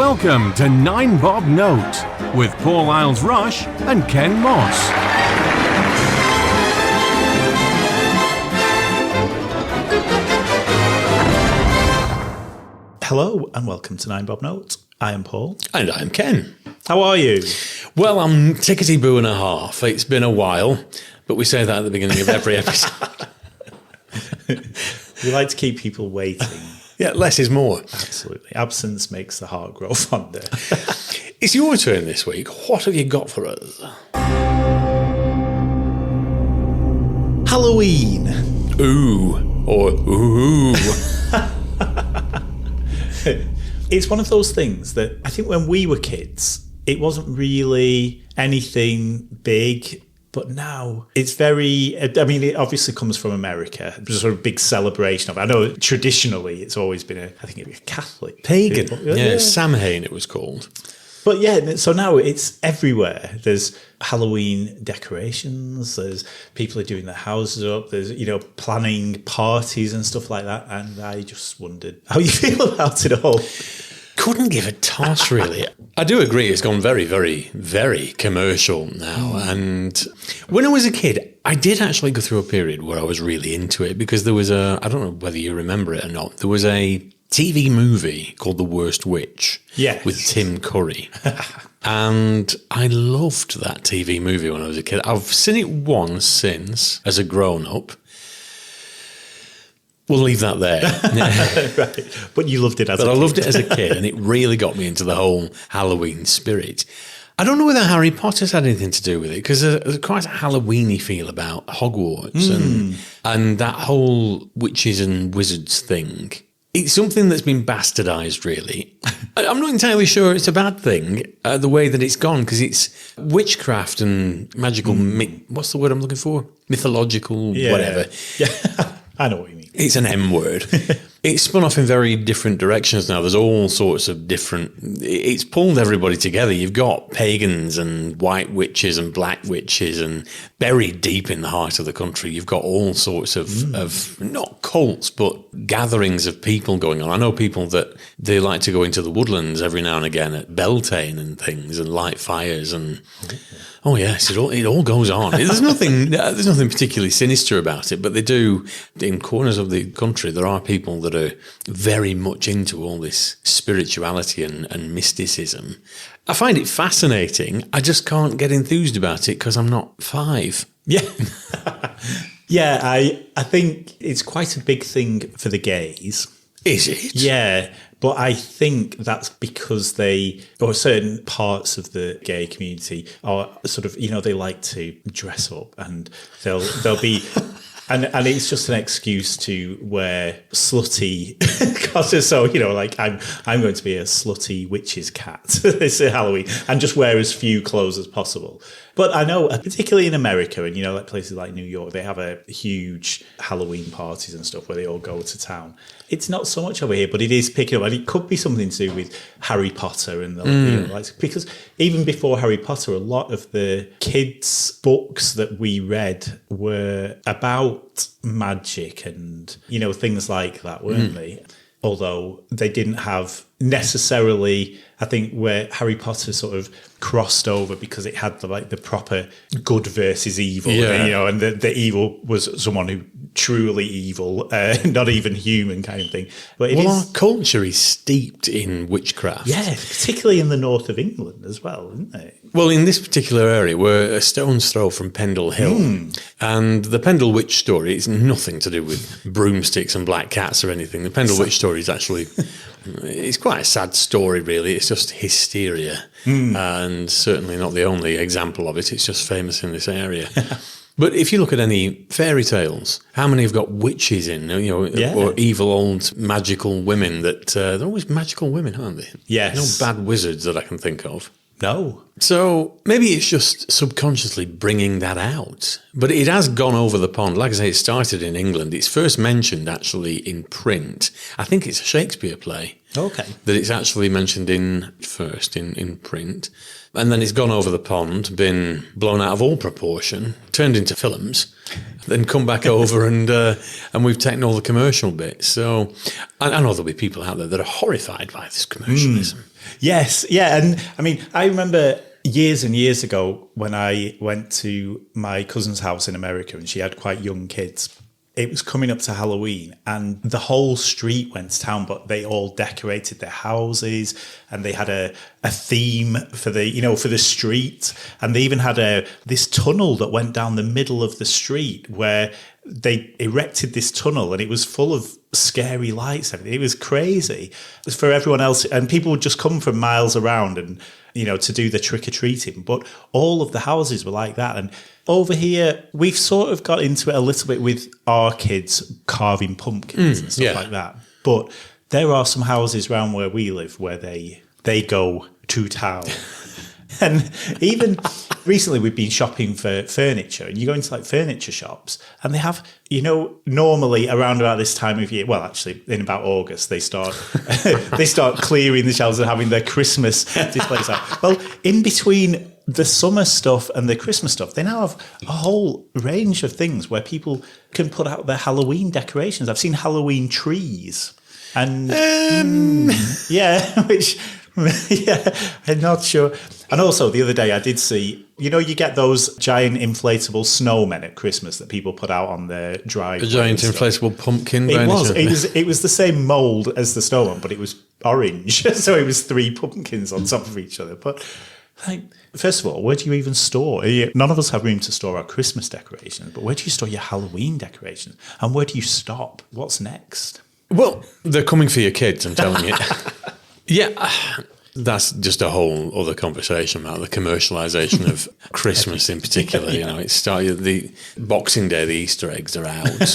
Welcome to 9 Bob Note with Paul Isles-Rush and Ken Moss. Hello and welcome to 9 Bob Note. I am Paul. And I'm Ken. How are you? Well, I'm tickety-boo and a half. It's been a while, but we say that at the beginning of every episode. We like to keep people waiting. Yeah, less is more. Absolutely. Absence makes the heart grow fonder. It's your turn this week. What have you got for us? Halloween. Ooh, or ooh. It's one of those things that I think when we were kids, it wasn't really anything big. But now it's very, I mean, it obviously comes from America. It's a sort of big celebration of it. I know traditionally it's always been I think it'd be a Catholic. Pagan. People. Yeah, Samhain it was called. But yeah, so now it's everywhere. There's Halloween decorations. There's people are doing their houses up. There's, planning parties and stuff like that. And I just wondered how you feel about it all. Couldn't give a toss, really. I do agree it's gone very, very, very commercial now. And when I was a kid, I did actually go through a period where I was really into it because there was I don't know whether you remember it or not, there was a TV movie called The Worst Witch with Tim Curry. And I loved that TV movie when I was a kid. I've seen it once since as a grown-up. We'll leave that there. Right. But you loved it as a kid. But I loved it as a kid, and it really got me into the whole Halloween spirit. I don't know whether Harry Potter's had anything to do with it, because there's quite a Halloween-y feel about Hogwarts and that whole witches and wizards thing. It's something that's been bastardised, really. I'm not entirely sure it's a bad thing, the way that it's gone, because it's witchcraft and magical, what's the word I'm looking for? Mythological, whatever. Yeah, I know what you mean. It's an M word. It's spun off in very different directions now. There's all sorts of different... It's pulled everybody together. You've got pagans and white witches and black witches, and buried deep in the heart of the country, you've got all sorts of not cults, but gatherings of people going on. I know people that they like to go into the woodlands every now and again at Beltane and things and light fires and... Oh yes, it all goes on. There's nothing particularly sinister about it, but they do, in corners of the country, there are people that are very much into all this spirituality and mysticism. I find it fascinating. I just can't get enthused about it because I'm not 5. Yeah. Yeah, I think it's quite a big thing for the gays. Is it? Yeah. But I think that's because certain parts of the gay community are sort of, they like to dress up and they'll be, and it's just an excuse to wear slutty costumes. So, like I'm going to be a slutty witch's cat this Halloween and just wear as few clothes as possible. But I know, particularly in America and, like places like New York, they have a huge Halloween parties and stuff where they all go to town. It's not so much over here, but it is picking up. And it could be something to do with Harry Potter and because even before Harry Potter, a lot of the kids' books that we read were about magic and, things like that, weren't they? Although they didn't have necessarily, I think, where Harry Potter sort of crossed over because it had the proper good versus evil, and the evil was someone who truly evil, not even human kind of thing. But our culture is steeped in witchcraft. Yeah, particularly in the north of England as well, isn't it? Well, in this particular area, we're a stone's throw from Pendle Hill. And the Pendle Witch story is nothing to do with broomsticks and black cats or anything. The Pendle Witch story is actually... It's quite a sad story, really. It's just hysteria. And certainly not the only example of it. It's just famous in this area. But if you look at any fairy tales, how many have got witches in, or evil old magical women that... they're always magical women, aren't they? Yes. No bad wizards that I can think of. No. So maybe it's just subconsciously bringing that out. But it has gone over the pond. Like I say, it started in England. It's first mentioned actually in print. I think it's a Shakespeare play. Okay. That it's actually mentioned in print. And then it's gone over the pond, been blown out of all proportion, turned into films, then come back over and we've taken all the commercial bits. So I know there'll be people out there that are horrified by this commercialism. Yes, yeah. And I mean, I remember years and years ago when I went to my cousin's house in America and she had quite young kids. It was coming up to Halloween and the whole street went to town, but they all decorated their houses and they had a theme for the street. And they even had this tunnel that went down the middle of the street where they erected this tunnel and it was full of scary lights. It was crazy for everyone else. And people would just come from miles around and, to do the trick-or-treating. But all of the houses were like that. And over here, we've sort of got into it a little bit with our kids carving pumpkins and stuff like that. But there are some houses around where we live where they go to town. And even recently we've been shopping for furniture and you go into like furniture shops and they have, normally around about this time of year, well, actually in about August, they start clearing the shelves and having their Christmas displays out. Well, in between the summer stuff and the Christmas stuff, they now have a whole range of things where people can put out their Halloween decorations. I've seen Halloween trees and which I'm not sure. And also the other day I did see, you get those giant inflatable snowmen at Christmas that people put out on their driveway. A giant inflatable pumpkin. It was the same mould as the snowman, but it was orange. So it was 3 pumpkins on top of each other. But first of all, where do you even store? None of us have room to store our Christmas decorations, but where do you store your Halloween decorations? And where do you stop? What's next? Well, they're coming for your kids, I'm telling you. Yeah, that's just a whole other conversation about the commercialisation of Christmas in particular. It started the Boxing Day, the Easter eggs are out.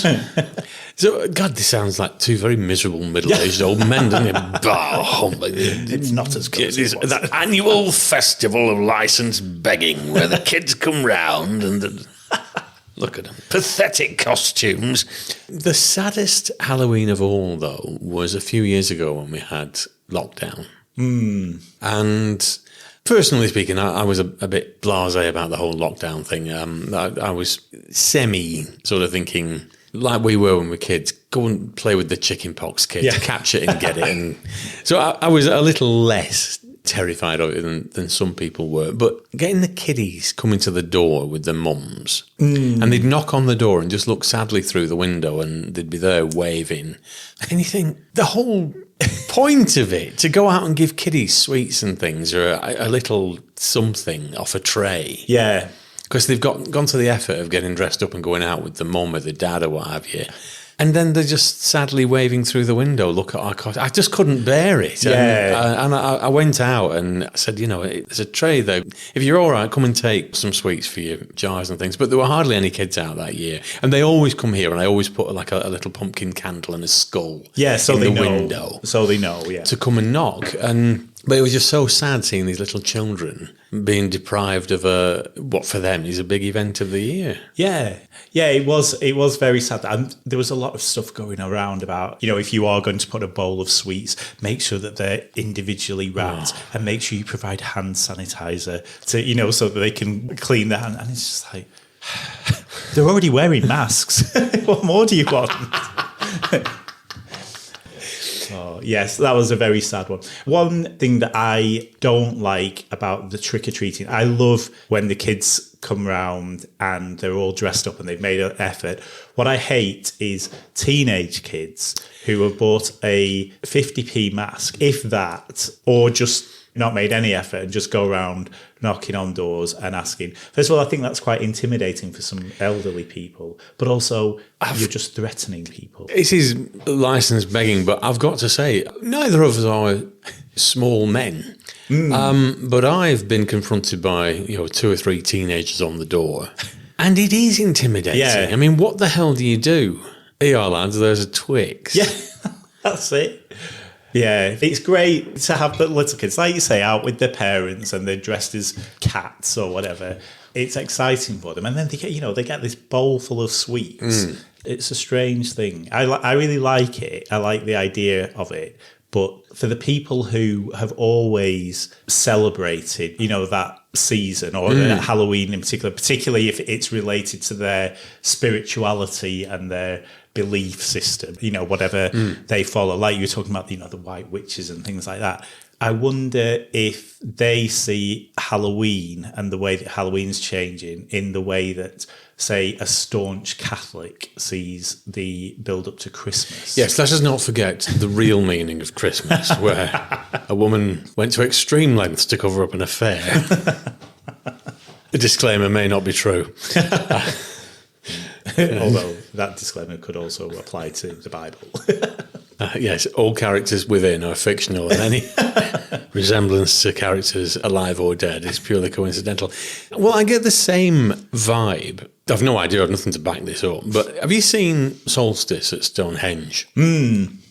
So, God, this sounds like 2 very miserable middle-aged old men, doesn't it? It's not as good as it was. That annual festival of licence begging where the kids come round and... Look at them. Pathetic costumes. The saddest Halloween of all, though, was a few years ago when we had lockdown. And personally speaking, I was a bit blasé about the whole lockdown thing. I was semi sort of thinking, like we were when we were kids, go and play with the chickenpox kids, catch it and get it. And so I was a little less terrified of it than some people were. But getting the kiddies coming to the door with their mums and they'd knock on the door and just look sadly through the window and they'd be there waving. And you think the whole point of it, to go out and give kiddies sweets and things or a little something off a tray. Yeah. Because they've gone to the effort of getting dressed up and going out with the mum or the dad or what have you. And then they're just sadly waving through the window, look at our costume. I just couldn't bear it. Yeah. And I went out and I said, there's a tray there. If you're all right, come and take some sweets for your jars and things. But there were hardly any kids out that year. And they always come here and I always put like a little pumpkin candle and a skull in the window. So they know, yeah. To come and knock. But it was just so sad seeing these little children being deprived of what for them is a big event of the year. Yeah, it was very sad. And there was a lot of stuff going around about, if you are going to put a bowl of sweets, make sure that they're individually wrapped and make sure you provide hand sanitizer to, so that they can clean their hand. And it's just like, they're already wearing masks. What more do you want? Oh, yes, that was a very sad one. One thing that I don't like about the trick-or-treating, I love when the kids come round and they're all dressed up and they've made an effort. What I hate is teenage kids who have bought a 50p mask, if that, or just not made any effort and just go around knocking on doors and asking. First of all, I think that's quite intimidating for some elderly people, but also you're just threatening people. It is licence begging, but I've got to say, neither of us are small men. But I've been confronted by 2 or 3 teenagers on the door, and it is intimidating. Yeah. I mean, what the hell do you do? Here you are, lads, there's a Twix. Yeah, that's it. Yeah, it's great to have the little kids, like you say, out with their parents and they're dressed as cats or whatever. It's exciting for them. And then they get this bowl full of sweets. It's a strange thing. I really like it. I like the idea of it. But for the people who have always celebrated, that season or Halloween in particular, particularly if it's related to their spirituality and their belief system, whatever they follow, like you were talking about, the white witches and things like that. I wonder if they see Halloween and the way that Halloween's changing in the way that, say, a staunch Catholic sees the build-up to Christmas. Yes, let us not forget the real meaning of Christmas, where a woman went to extreme lengths to cover up an affair. The disclaimer may not be true. Although that disclaimer could also apply to the Bible. Yes, all characters within are fictional, and any resemblance to characters alive or dead is purely coincidental. Well, I get the same vibe. I've no idea, I've nothing to back this up, but have you seen Solstice at Stonehenge?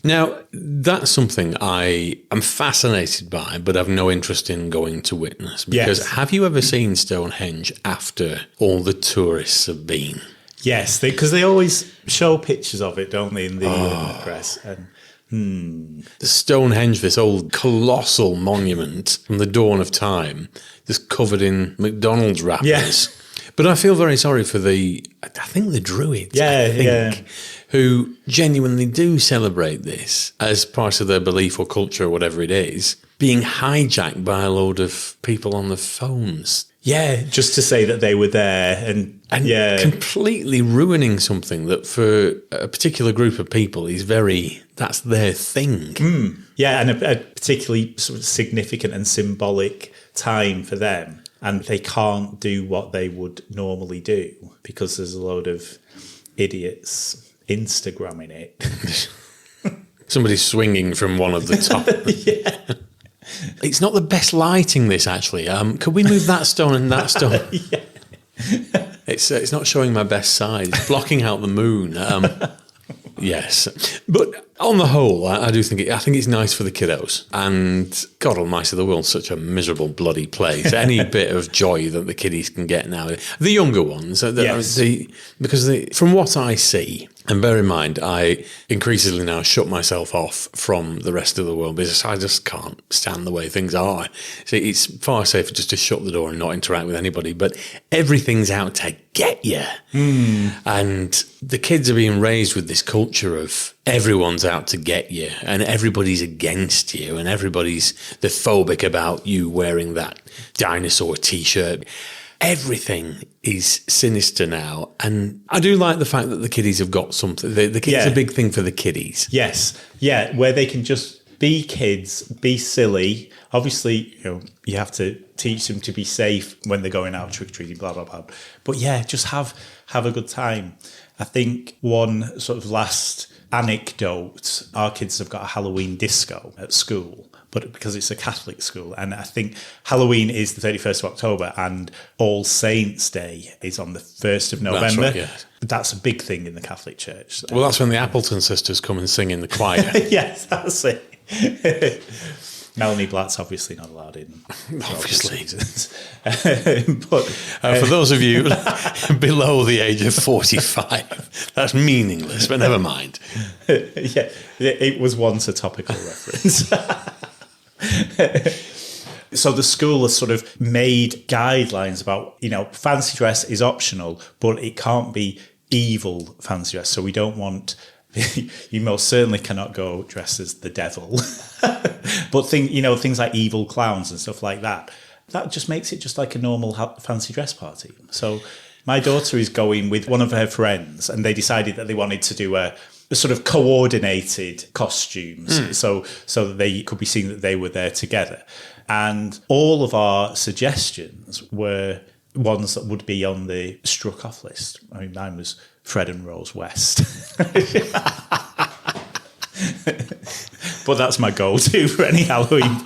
Now, that's something I am fascinated by, but I've no interest in going to witness. Because have you ever seen Stonehenge after all the tourists have been? Yes, because they always show pictures of it, don't they, in the press? And The Stonehenge, this old colossal monument from the dawn of time, just covered in McDonald's wrappers. Yes. But I feel very sorry for the Druids, who genuinely do celebrate this as part of their belief or culture or whatever it is, being hijacked by a load of people on the phones. Yeah, just to say that they were there and completely ruining something that for a particular group of people that's their thing. Yeah, and a particularly sort of significant and symbolic time for them. And they can't do what they would normally do because there's a load of idiots Instagramming it. Somebody's swinging from one of the top. Yeah. It's not the best lighting, this, actually. Could we move that stone and that stone? Yeah. It's not showing my best side. It's blocking out the moon. Yes. But on the whole, I do think I think it's nice for the kiddos. And God almighty, the world's such a miserable bloody place. Any bit of joy that the kiddies can get now. The younger ones, from what I see, and bear in mind, I increasingly now shut myself off from the rest of the world because I just can't stand the way things are. See, it's far safer just to shut the door and not interact with anybody. But everything's out to get you. And the kids are being raised with this culture of everyone's out to get you and everybody's against you and everybody's the phobic about you wearing that dinosaur T-shirt. Everything is sinister now. And I do like the fact that the kiddies have got something. The kids are a big thing for the kiddies. Yes. Yeah, where they can just be kids, be silly. Obviously, you have to teach them to be safe when they're going out trick-or-treating, blah, blah, blah. But yeah, just have a good time. I think one sort of last anecdote, our kids have got a Halloween disco at school, but because it's a Catholic school, and I think Halloween is the 31st of October and All Saints Day is on the 1st of November. That's right, yes. That's a big thing in the Catholic Church. Well, that's when the Appleton sisters come and sing in the choir. Yes, that's it. Melanie Blatt's obviously not allowed in. Obviously. But for those of you below the age of 45, that's meaningless, but never mind. Yeah, it was once a topical reference. So the school has sort of made guidelines about, fancy dress is optional, but it can't be evil fancy dress. So we don't want... You most certainly cannot go dressed as the devil. But things like evil clowns and stuff like that just makes it just like a normal fancy dress party. So my daughter is going with one of her friends and they decided that they wanted to do a sort of coordinated costumes so that they could be seen that they were there together. And all of our suggestions were ones that would be on the struck off list. I mean, mine was Fred and Rose West. But that's my go-to for any Halloween.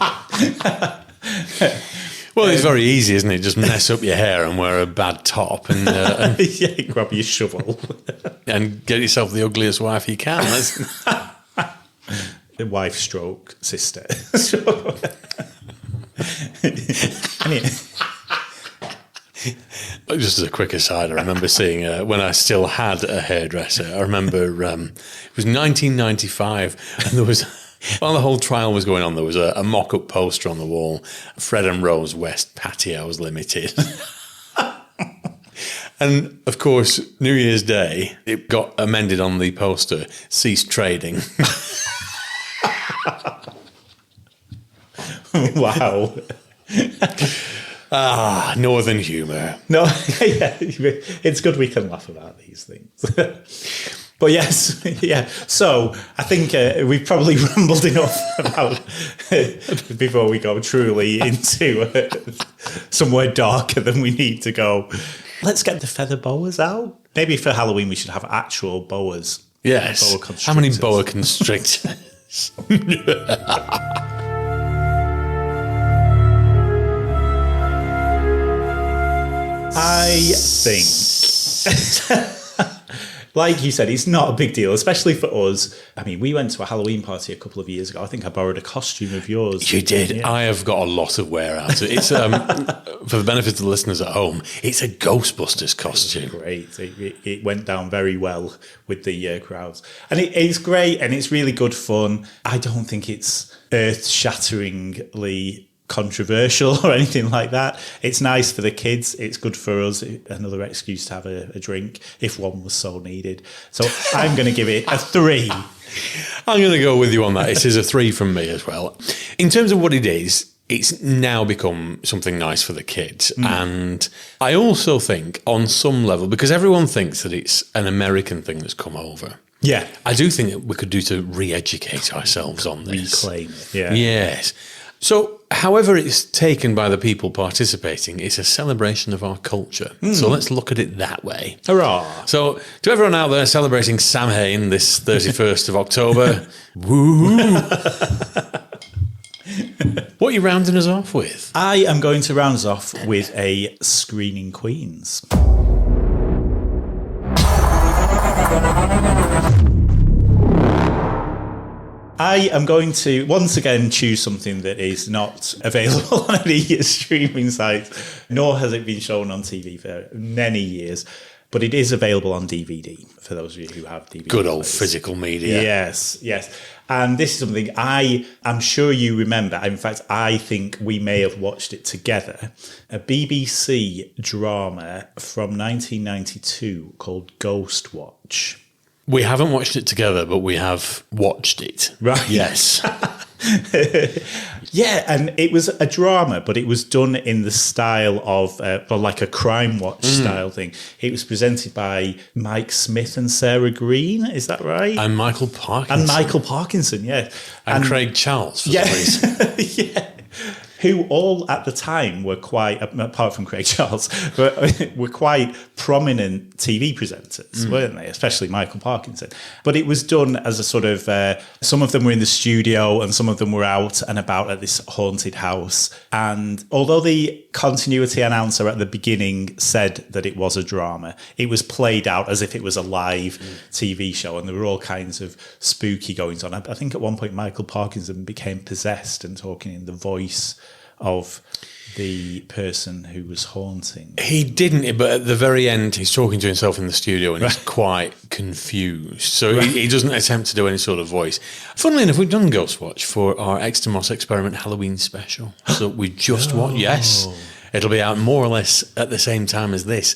Well, it's very easy, isn't it? Just mess up your hair and wear a bad top and Grab your shovel. And get yourself the ugliest wife you can. The wife stroke sister. Just as a quick aside, I remember seeing when I still had a hairdresser. I remember it was 1995, and there was While the whole trial was going on, there was a mock-up poster on the wall, Fred and Rose West Patios Limited. And, of course, New Year's Day, it got amended on the poster, ceased trading. Wow. Northern humour. No, yeah, it's good we can laugh about these things. But yes, yeah. So I think we've probably rambled enough about before we go truly into somewhere darker than we need to go. Let's get the feather boas out. Maybe for Halloween we should have actual boas. Yes. Boa How many boa constrictors? I think, like you said, it's not a big deal, especially for us. I mean, we went to a Halloween party a couple of years ago. I think I borrowed a costume of yours. You did. Yeah. I have got a lot of wear out. It's for the benefit of the listeners at home. It's a Ghostbusters costume. Great. It went down very well with the crowds, and it's great and it's really good fun. I don't think it's earth-shatteringly controversial or anything like that. It's nice for the kids. It's good for us. Another excuse to have a drink if one was so needed. So I'm going to give it a 3. I'm going to go with you on that. It is a 3 from me as well. In terms of what it is, it's now become something nice for the kids. And I also think on some level, because everyone thinks that it's an American thing that's come over. Yeah. I do think that we could do to re-educate ourselves on this. Reclaim it. Yeah. Yes. So, however it's taken by the people participating, it's a celebration of our culture. So let's look at it that way. Hurrah. So, to everyone out there celebrating Samhain this 31st of October, woo! What are you rounding us off with? I am going to round us off with a Screening Queens. I am going to once again choose something that is not available on any streaming site, nor has it been shown on TV for many years, but it is available on DVD for those of you who have DVD. Good old physical media. Yes, yes. And this is something I am sure you remember. In fact, I think we may have watched it together. A BBC drama from 1992 called Ghost Watch. We haven't watched it together, but we have watched it. Right. Yes. Yeah, and it was a drama, but it was done in the style of, like a Crime Watch style thing. It was presented by Mike Smith and Sarah Green, is that right? And Michael Parkinson. And Michael Parkinson, yeah. And Craig Charles, for some reason. Yeah. Who all at the time were quite, apart from Craig Charles, were quite prominent TV presenters, weren't they? Especially Michael Parkinson. But it was done as a sort of, some of them were in the studio and some of them were out and about at this haunted house. And although the continuity announcer at the beginning said that it was a drama, it was played out as if it was a live TV show, and there were all kinds of spooky goings on. I think at one point Michael Parkinson became possessed and talking in the voice of the person who was haunting. He didn't, but at the very end, he's talking to himself in the studio and he's quite confused. So he doesn't attempt to do any sort of voice. Funnily enough, we've done Ghost Watch for our Extremos Experiment Halloween special. So we just watched, yes. It'll be out more or less at the same time as this.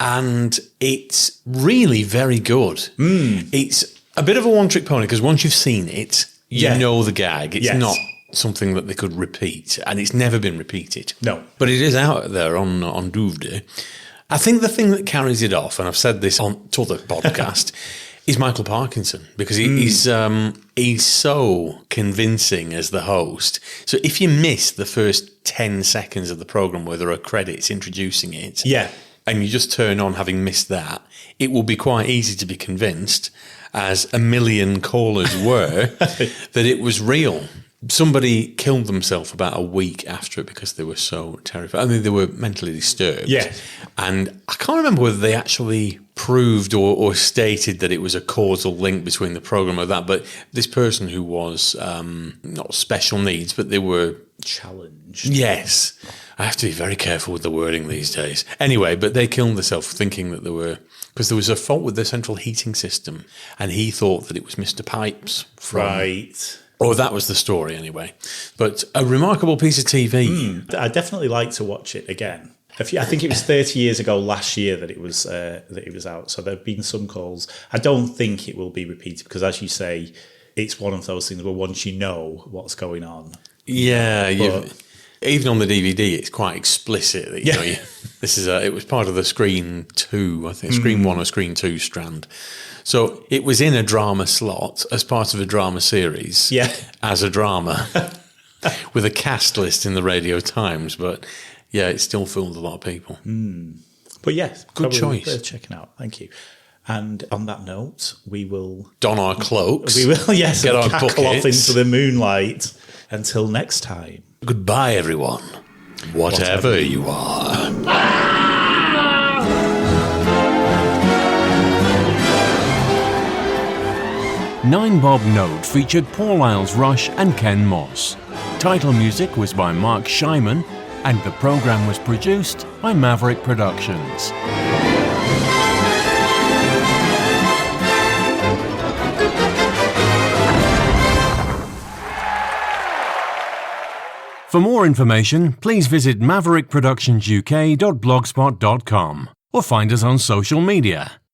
And it's really very good. It's a bit of a one-trick pony because once you've seen it, you know the gag. It's not something that they could repeat, and it's never been repeated. No. But it is out there on DVD. I think the thing that carries it off, and I've said this on to the podcast, is Michael Parkinson, because he's so convincing as the host. So if you miss the first 10 seconds of the programme where there are credits introducing it, and you just turn on having missed that, it will be quite easy to be convinced, as a million callers were, that it was real. Somebody killed themselves about a week after it because they were so terrified. I mean, they were mentally disturbed. Yeah. And I can't remember whether they actually proved or stated that it was a causal link between the programme or that, but this person who was not special needs, but they were challenged. Yes. I have to be very careful with the wording these days. Anyway, but they killed themselves thinking that because there was a fault with the central heating system, and he thought that it was Mr. Pipes from Or that was the story anyway. But a remarkable piece of TV. I'd definitely like to watch it again. I think it was 30 years ago last year that it was out. So there have been some calls. I don't think it will be repeated because, as you say, it's one of those things where once you know what's going on. Yeah, even on the DVD, it's quite explicit. That, you know, this is it was part of the Screen 2, I think, Screen 1 or Screen 2 strand. So it was in a drama slot as part of a drama series. Yeah. As a drama. With a cast list in the Radio Times. But yeah, it still fooled a lot of people. But yes, good choice. Worth checking out. Thank you. And on that note, we will don our cloaks. We will, yes, get our cackle buckets off into the moonlight. Until next time. Goodbye, everyone. Whatever you are. Nine Bob Note featured Paul Isles-Rush and Ken Moss. Title music was by Mark Scheiman, and the program was produced by Maverick Productions. For more information, please visit maverickproductionsuk.blogspot.com or find us on social media.